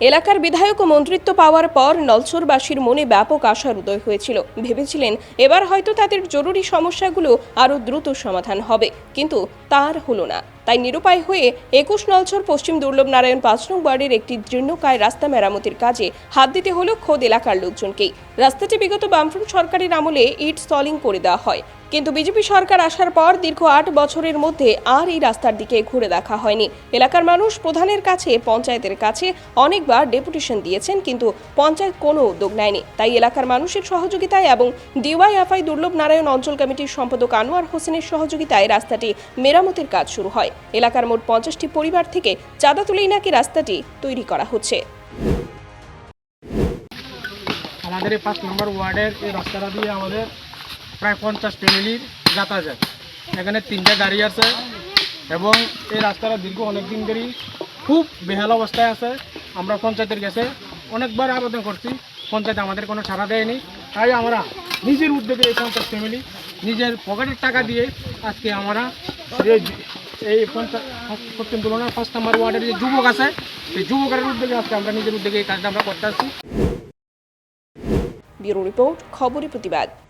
এলাকার বিধায়ক ও মন্ত্রিত্ব পাওয়ার পর নলছড়বাসীর মনে ব্যাপক আশার উদয় হয়েছিল। ভেবেছিলেন এবার হয়তো তাদের জরুরি সমস্যাগুলো আরও দ্রুত সমাধান হবে, কিন্তু তার হলো না। তাই নিরুপায় হয়ে 21 নলছড় পশ্চিম দুর্লভনারায়ণ 5 নং ওয়ার্ডের একটি জীর্ণকায় রাস্তা মেরামতির কাজে হাত দিতে হলো খোদ এলাকার লোকজনকেই। রাস্তাটি বিগত বামফ্রন্ট সরকারের আমলে ইট সলিং করে দেওয়া হয়, কিন্তু বিজেপি সরকার আসার পর দীর্ঘ 8 বছরের মধ্যে আর এই রাস্তার দিকে ঘুরে দেখা হয়নি। এলাকার মানুষ প্রধানের কাছে, পঞ্চায়েতের কাছে অনেকবার ডেপুটেশন দিয়েছেন, কিন্তু পঞ্চায়েত কোনো উদ্যোগ নেয়নি। তাই এলাকার মানুষের সহযোগিতায় এবং ডিওয়াইএফআই দুর্লভনারায়ণ অঞ্চল কমিটির সম্পাদক আনোয়ার হোসেনের সহযোগিতায় রাস্তাটি মেরামতের কাজ শুরু হয়। এলাকার মোট 50টি পরিবার থেকে চাঁদা তুলেই নাকি রাস্তাটি তৈরি করা হচ্ছে। আমাদের এই 5 নম্বর ওয়ার্ডের এই রাস্তাটা দিয়ে আমাদের প্রায় 50 ফ্যামিলির যাতায়াত। এখানে 3টা গাড়ি আছে এবং এই রাস্তাটা দীর্ঘ অনেক দিন ধরেই খুব বেহাল অবস্থায় আছে। আমরা পঞ্চায়েতের কাছে অনেকবার আবেদন করছি, পঞ্চায়েত আমাদের কোনো সাড়া দেয়নি। তাই আমরা নিজের উদ্যোগে এই 50 ফ্যামিলি নিজের পকেটের টাকা দিয়ে আজকে আমরা এই পশ্চিম দুর্লভনারায়ণ 5 নম্বর ওয়ার্ডের যে যুবক আছে, এই যুবকের উদ্যোগে আজকে আমরা নিজের উদ্যোগে এই কাজটা আমরা করতে আসছি। ব্যুরো রিপোর্ট, খবরের প্রতিবাদ।